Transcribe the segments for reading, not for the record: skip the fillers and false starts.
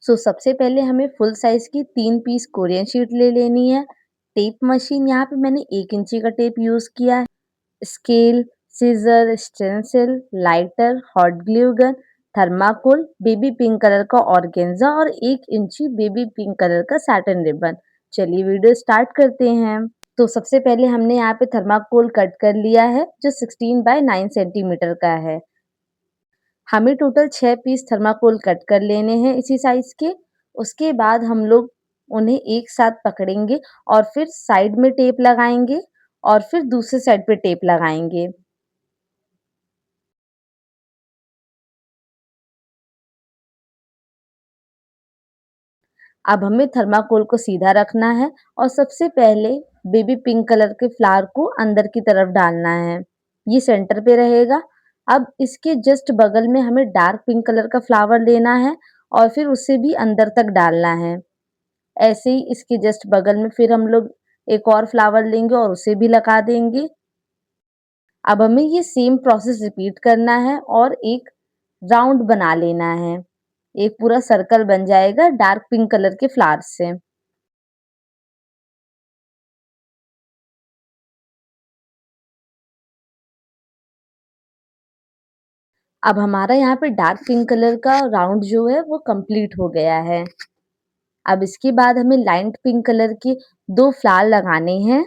सबसे पहले हमें फुल साइज़ की 3 पीस कोरियन शीट ले लेनी है। टेप मशीन यहाँ पे मैंने 1 इंची का टेप यूज़ किया है। Scale, scissor, stencil, lighter, hot glue gun, thermocol, baby pink colour का ऑर्गेन्जा और 1 इंची बेबी पिंक कलर का सैटिन रिबन। चलिए वीडियो स्टार्ट करते हैं। सबसे पहले हमने यहाँ पे थर्माकोल कट कर लिया है जो 16 बाय 9 सेंटीमीटर का है। हमें टोटल 6 पीस थर्माकोल कट कर लेने हैं इसी साइज़ के। उसके बाद हम लोग उन्हें एक साथ पकड़ेंगे और फिर साइड में टेप लगाएँगे और फिर दूसरे साइड पे टेप लगाएँगे। अब हमें थर्माकोल को सीधा रखना है और सबसे पहले बेबी पिंक कलर के फ्लावर को अंदर की तरफ डालना है। ये सेंटर पे रहेगा। अब इसके जस्ट बगल में हमें डार्क पिंक कलर का फ्लावर लेना है और फिर उसे भी अंदर तक डालना है। ऐसे ही इसके जस्ट बगल में फिर हम लोग एक और फ्लावर लेंगे और उसे भी लगा देंगे। अब हमें ये सेम प्रोसेस रिपीट करना है और एक राउंड बना लेना है। एक पूरा सर्कल बन जाएगा डार्क पिंक कलर के फ्लावर से। अब हमारा यहाँ पे डार्क पिंक कलर का राउंड जो है वो कंप्लीट हो गया है। अब इसके बाद हमें लाइट पिंक कलर के 2 फ्लावर लगाने हैं।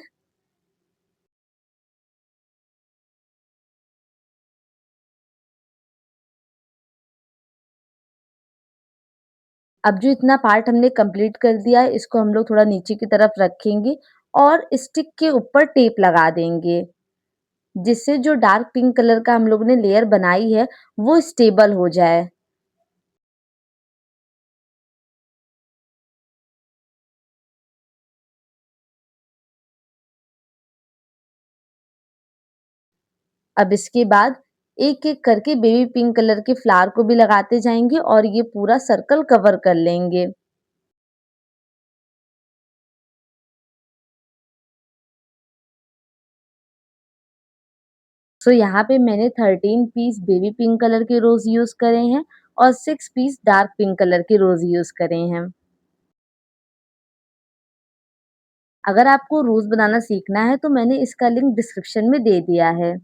अब जो इतना पार्ट हमने कंप्लीट कर दिया है इसको हम लोग थोड़ा नीचे की तरफ रखेंगे और स्टिक के ऊपर टेप लगा देंगे, जिससे जो डार्क पिंक कलर का हम लोगों ने लेयर बनाई है वो स्टेबल हो जाए। अब इसके बाद एक-एक करके बेबी पिंक कलर के फ्लावर को भी लगाते जाएँगे और ये पूरा सर्कल कवर कर लेंगे। यहाँ पे मैंने 13 पीस बेबी पिंक कलर के रोज़ यूज़ करे हैं और 6 पीस डार्क पिंक कलर के रोज़ यूज़ करे हैं। अगर आपको रोज़ बनाना सीखना है तो मैंने इसका लिंक डिस्क्रिप्शन में दे दिया है।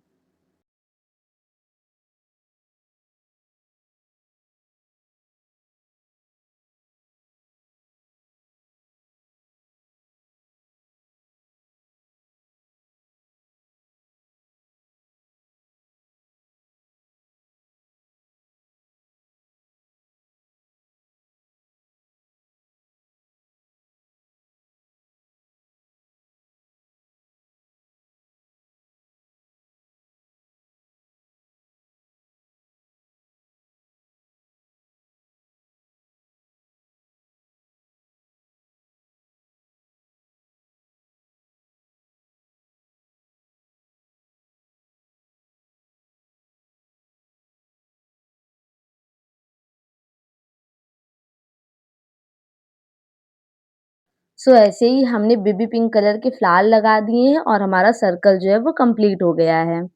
ऐसे ही हमने बेबी पिंक कलर के फ्लावर लगा दिए हैं और हमारा सर्कल जो है वो कंप्लीट हो गया है।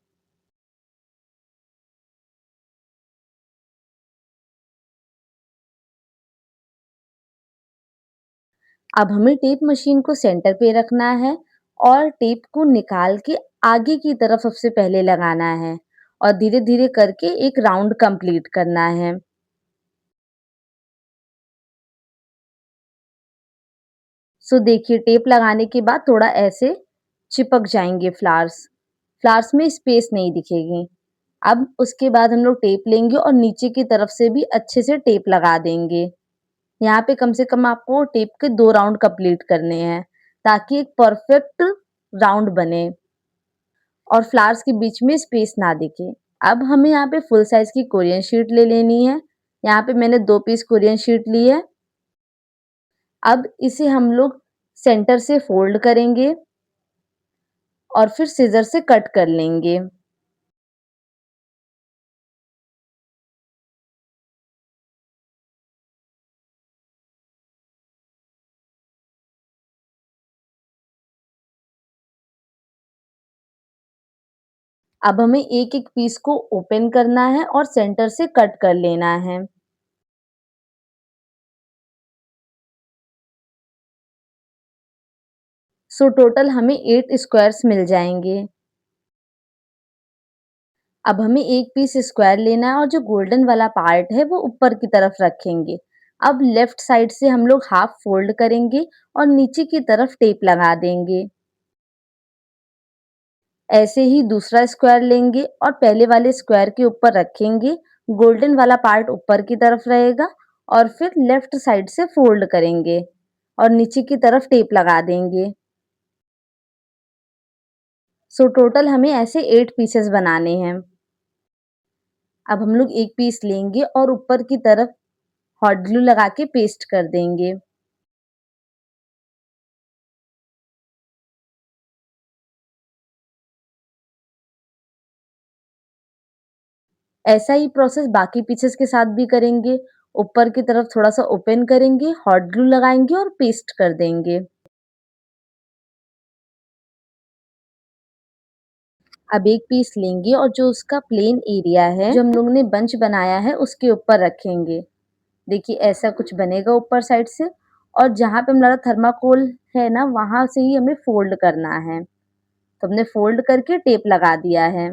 अब हमें टेप मशीन को सेंटर पे रखना है और टेप को निकाल के आगे की तरफ सबसे पहले लगाना है और धीरे-धीरे करके एक राउंड कंप्लीट करना है। देखिए टेप लगाने के बाद थोड़ा ऐसे चिपक जाएँगे फ्लावर्स। फ्लावर्स में स्पेस नहीं दिखेगी। अब उसके बाद हम लोग टेप लेंगे और नीचे की तरफ से भी अच्छे से टेप लगा देंगे। यहाँ पे कम से कम आपको टेप के 2 राउंड कंप्लीट करने हैं, ताकि एक परफेक्ट राउंड बने और फ्लावर्स के बीच में स्पेस ना दिखे। अब हमें यहाँ पे फुल साइज़ की कोरियन शीट ले लेनी है। यहाँ पे मैंने 2 पीस कोरियन शीट ली है। अब इसे हम लोग सेंटर से फोल्ड करेंगे और फिर सिज़र से कट कर लेंगे। अब हमें एक-एक पीस को ओपन करना है और सेंटर से कट कर लेना है। सो टोटल हमें 8 स्क्वायर्स मिल जाएँगे। अब हमें एक पीस स्क्वायर लेना है और जो गोल्डन वाला पार्ट है वो ऊपर की तरफ रखेंगे। अब लेफ्ट साइड से हम लोग हाफ फोल्ड करेंगे और नीचे की तरफ टेप लगा देंगे। ऐसे ही दूसरा स्क्वायर लेंगे और पहले वाले स्क्वायर के ऊपर रखेंगे। गोल्डन वाला पार्ट ऊपर की तरफ रहेगा और फिर लेफ्ट साइड से फोल्ड करेंगे और नीचे की तरफ टेप लगा देंगे। सो टोटल हमें ऐसे 8 पीसेस बनाने हैं। अब हम लोग एक पीस लेंगे और ऊपर की तरफ हॉट ग्लू लगा के पेस्ट कर देंगे। ऐसा ही प्रोसेस बाकी पीसेस के साथ भी करेंगे। ऊपर की तरफ थोड़ा-सा ओपन करेंगे, हॉट ग्लू लगाएँगे और पेस्ट कर देंगे। अब एक पीस लेंगे और जो उसका प्लेन एरिया है, जो हम लोगों ने बंच बनाया है, उसके ऊपर रखेंगे। देखिए ऐसा कुछ बनेगा ऊपर साइड से और जहाँ पे हमारा थर्माकोल है ना, वहाँ से ही हमें फ़ोल्ड करना है। तो हमने फ़ोल्ड करके टेप लगा दिया है।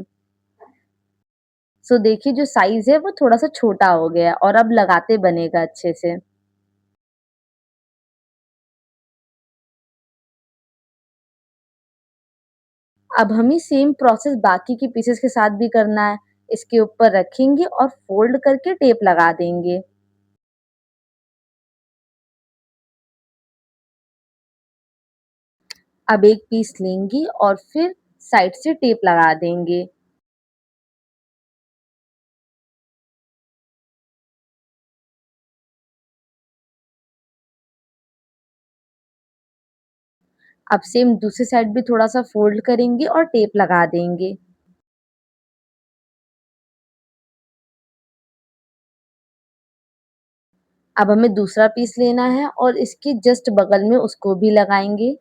सो देखिए जो साइज़ है वो थोड़ा-सा छोटा हो गया है और अब लगाते बनेगा अच्छे से। अब हमें सेम प्रोसेस बाकी के पीसेस के साथ भी करना है। इसके ऊपर रखेंगे और फ़ोल्ड करके टेप लगा देंगे। अब एक पीस लेंगे और फिर साइड से टेप लगा देंगे। अब सेम दूसरी साइड भी थोड़ा-सा फ़ोल्ड करेंगे और टेप लगा देंगे। अब हमें दूसरा पीस लेना है और इसके जस्ट बगल में उसको भी लगाएँगे।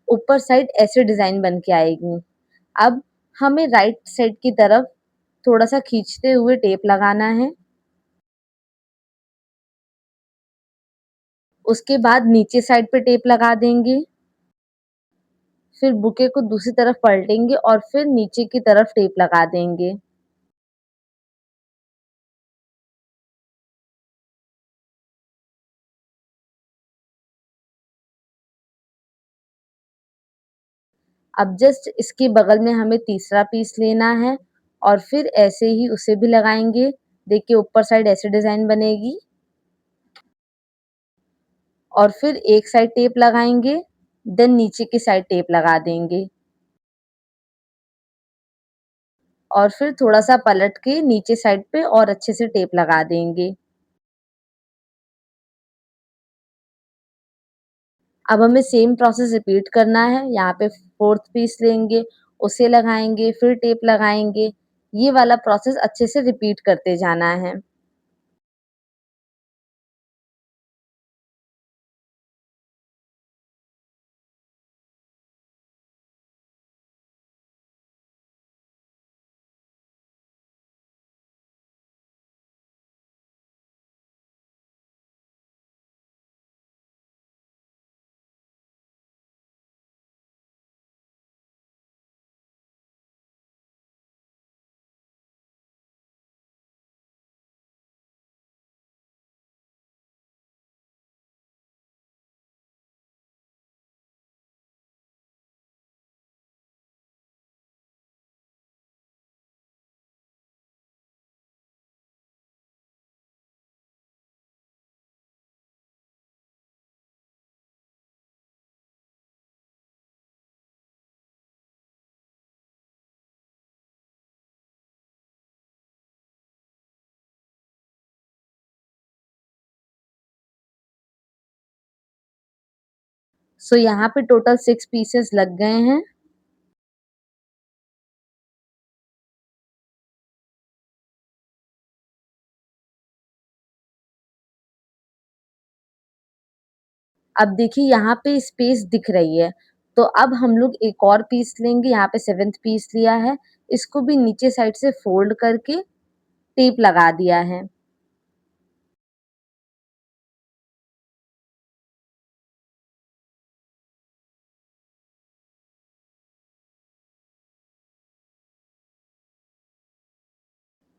ऊपर साइड ऐसे डिज़ाइन बन के आएगी। अब हमें राइट साइड की तरफ थोड़ा-सा खींचते हुए टेप लगाना है। उसके बाद नीचे साइड पे टेप लगा देंगे। फिर बुके को दूसरी तरफ पलटेंगे और फिर नीचे की तरफ टेप लगा देंगे। अब जस्ट इसके बगल में हमें तीसरा पीस लेना है और फिर ऐसे ही उसे भी लगाएँगे। देखिए ऊपर साइड ऐसे डिज़ाइन बनेगी और फिर एक साइड टेप लगाएँगे, देन नीचे की साइड टेप लगा देंगे और फिर थोड़ा-सा पलट के नीचे साइड पे और अच्छे से टेप लगा देंगे। अब हमें सेम प्रोसेस रिपीट करना है। यहाँ पे 4th पीस लेंगे, उसे लगाएँगे, फिर टेप लगाएँगे। ये वाला प्रोसेस अच्छे से रिपीट करते जाना है। सो यहाँ पे टोटल 6 पीसेस लग गए हैं। अब देखिए यहाँ पे स्पेस दिख रही है, तो अब हम लोग एक और पीस लेंगे, यहाँ पे 7th पीस लिया है, इसको भी नीचे साइड से फ़ोल्ड करके टेप लगा दिया है।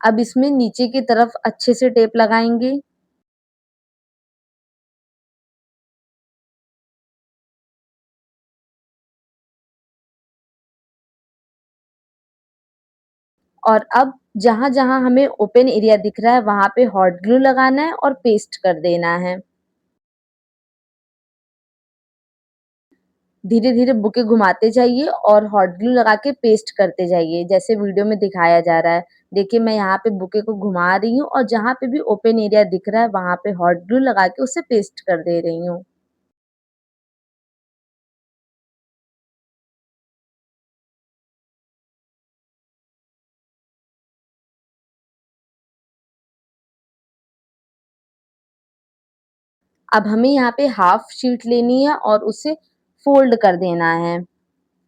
अब इसमें नीचे की तरफ अच्छे से टेप लगाएँगे और अब जहाँ-जहाँ हमें ओपन एरिया दिख रहा है वहाँ पे हॉट ग्लू लगाना है और पेस्ट कर देना है। धीरे-धीरे बुके घुमाते जाइए और हॉट ग्लू लगा के पेस्ट करते जाइए, जैसे वीडियो में दिखाया जा रहा है। देखिए मैं यहाँ पे बुके को घुमा रही हूँ और जहाँ पे भी ओपन एरिया दिख रहा है वहाँ पे हॉट ग्लू लगा के उसे पेस्ट कर दे रही हूँ। अब हमें यहाँ पे हाफ शीट लेनी है और उसे फ़ोल्ड कर देना है।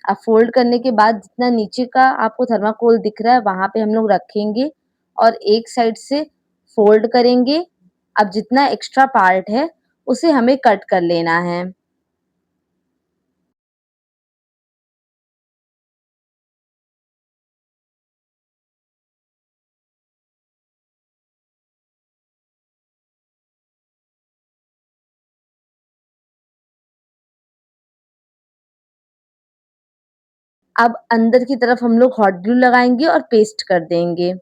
अब फ़ोल्ड करने के बाद जितना नीचे का आपको थर्माकोल दिख रहा है वहाँ पे हम लोग रखेंगे और एक साइड से फ़ोल्ड करेंगे। अब जितना एक्स्ट्रा पार्ट है उसे हमें कट कर लेना है। अब अंदर की तरफ हम लोग हॉट ग्लू लगाएँगे और पेस्ट कर देंगे।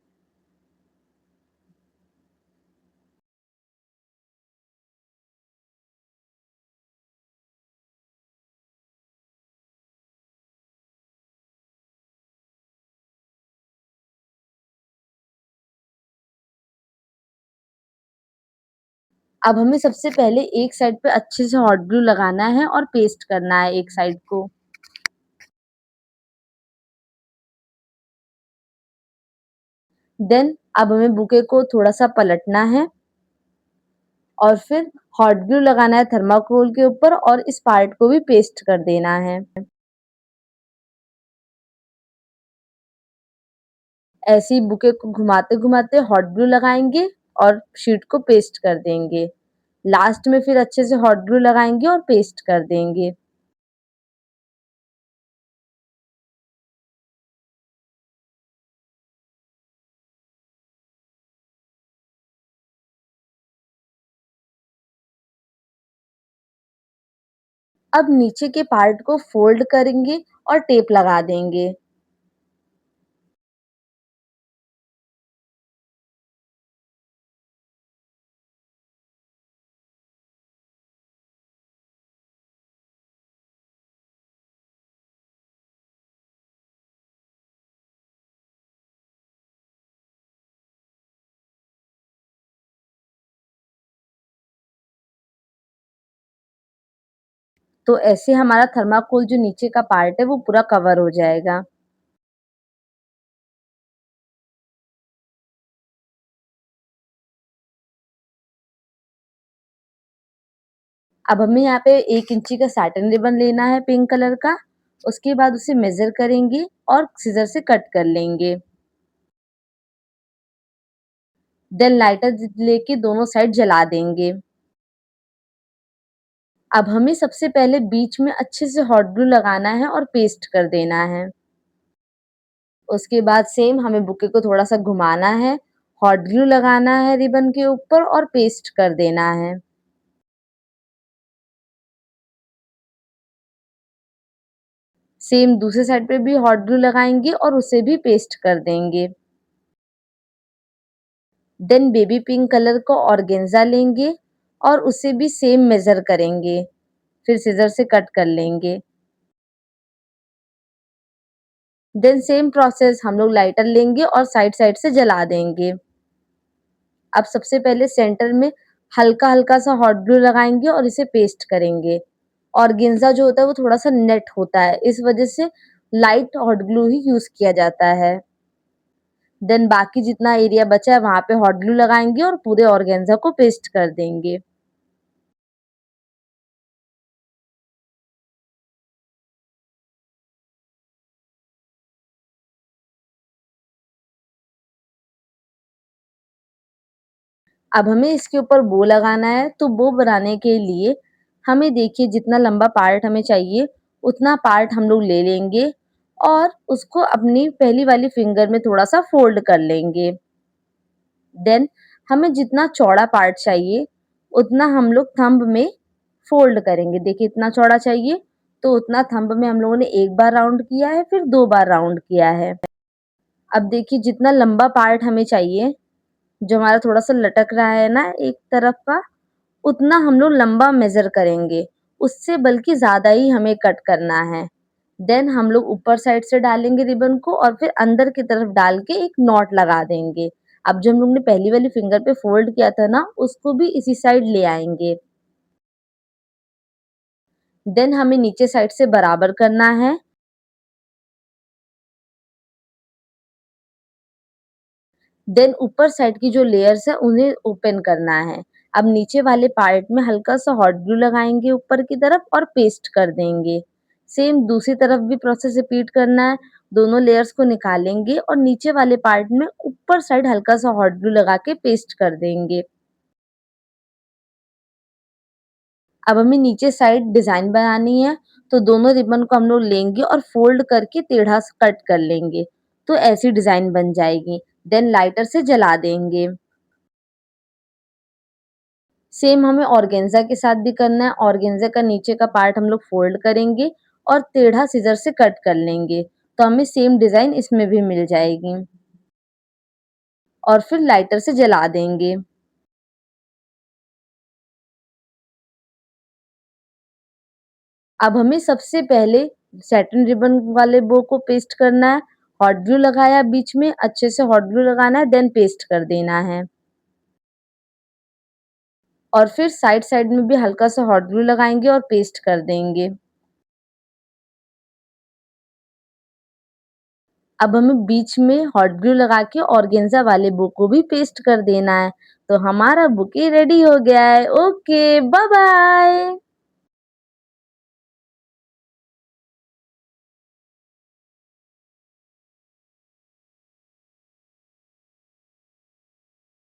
अब हमें सबसे पहले एक साइड पे अच्छे से हॉट ग्लू लगाना है और पेस्ट करना है एक साइड को। देन अब हमें बुके को थोड़ा-सा पलटना है और फिर हॉट ग्लू लगाना है थर्माकोल के ऊपर और इस पार्ट को भी पेस्ट कर देना है। ऐसे ही बुके को घुमाते-घुमाते हॉट ग्लू लगाएँगे और शीट को पेस्ट कर देंगे। लास्ट में फिर अच्छे से हॉट ग्लू लगाएँगे और पेस्ट कर देंगे। अब नीचे के पार्ट को फ़ोल्ड करेंगे और टेप लगा देंगे। तो ऐसे हमारा थर्माकोल जो नीचे का पार्ट है वो पूरा कवर हो जाएगा। अब हमें यहाँ पे 1 इंची का सैटिन रिबन लेना है पिंक कलर का, उसके बाद उसे मेज़र करेंगे और सीज़र से कट कर लेंगे। देन लाइटर लेके दोनों साइड जला देंगे। अब हमें सबसे पहले बीच में अच्छे से हॉट ग्लू लगाना है और पेस्ट कर देना है। उसके बाद सेम हमें बुके को थोड़ा-सा घुमाना है, हॉट ग्लू लगाना है रिबन के ऊपर और पेस्ट कर देना है। सेम दूसरे साइड पे भी हॉट ग्लू लगाएँगे और उसे भी पेस्ट कर देंगे। देन बेबी पिंक कलर का ऑर्गेन्जा लेंगे और उसे भी सेम मेज़र करेंगे, फिर सिज़र से कट कर लेंगे। देन सेम प्रोसेस हम लोग लाइटर लेंगे और साइड-साइड से जला देंगे। अब सबसे पहले सेंटर में हल्का-हल्का सा हॉट ग्लू लगाएँगे और इसे पेस्ट करेंगे। ऑर्गेन्जा जो होता है वो थोड़ा-सा नेट होता है, इस वज़ह से लाइट हॉट ग्लू ही यूज़ किया जाता है। देन बाकी जितना एरिया बचा है वहाँ पे हॉट ग्लू लगाएँगे और पूरे ऑर्गेन्जा को पेस्ट कर देंगे। अब हमें इसके ऊपर बो लगाना है, तो बो बनाने के लिए हमें देखिए जितना लंबा पार्ट हमें चाहिए, उतना पार्ट हम लोग ले लेंगे और उसको अपनी पहली वाली फिंगर में थोड़ा-सा फ़ोल्ड कर लेंगे। देन हमें जितना चौड़ा पार्ट चाहिए, उतना हम लोग थंब में फ़ोल्ड करेंगे। देखिए इतना चौड़ा चाहिए, तो उतना थंब में हम लोगों ने 1 बार राउंड किया है, फिर 2 बार राउंड किया है। अब देखिए जितना लंबा पार्ट हमें चाहिए, जो हमारा थोड़ा-सा लटक रहा है ना एक तरफ का, उतना हम लोग लंबा मेज़र करेंगे, उससे बल्कि ज़्यादा ही हमें कट करना है। देन हम लोग ऊपर साइड से डालेंगे रिबन को और फिर अंदर की तरफ डाल के एक नॉट लगा देंगे। अब जो हम लोग ने पहली वाली फिंगर पे फ़ोल्ड किया था ना, उसको भी इसी साइड ले आएँगे। देन हमें नीचे साइड से बराबर करना है। देन ऊपर साइड की जो लेयर्स है उन्हें ओपन करना है। अब नीचे वाले पार्ट में हल्का-सा हॉट ग्लू लगाएँगे ऊपर की तरफ और पेस्ट कर देंगे। सेम दूसरी तरफ भी प्रोसेस रिपीट करना है। दोनों लेयर्स को निकालेंगे और नीचे वाले पार्ट में ऊपर साइड हल्का-सा हॉट ग्लू लगा के पेस्ट कर देंगे। अब हमें नीचे साइड डिज़ाइन बनानी है, तो दोनों रिबन को हम लोग लेंगे और फ़ोल्ड करके टेढ़ा स कट कर लेंगे। तो ऐसी डिज़ाइन बन जाएगी। देन लाइटर से जला देंगे। सेम हमें ऑर्गेन्जा के साथ भी करना है। ऑर्गेन्जा का नीचे का पार्ट हम लोग फ़ोल्ड करेंगे और टेढ़ा सीज़र से कट कर लेंगे, तो हमें सेम डिज़ाइन इसमें भी मिल जाएगी और फिर लाइटर से जला देंगे। अब हमें सबसे पहले सैटिन रिबन वाले बो को पेस्ट करना है। हॉट ग्लू लगाया बीच में, अच्छे से हॉट ग्लू लगाना है, देन पेस्ट कर देना है और फिर साइड-साइड में भी हल्का-सा हॉट ग्लू लगाएँगे और पेस्ट कर देंगे। अब हमें बीच में हॉट ग्लू लगा के ऑर्गेन्जा वाले बुक को भी पेस्ट कर देना है। तो हमारा बुके रेडी हो गया है। Okay, bye bye.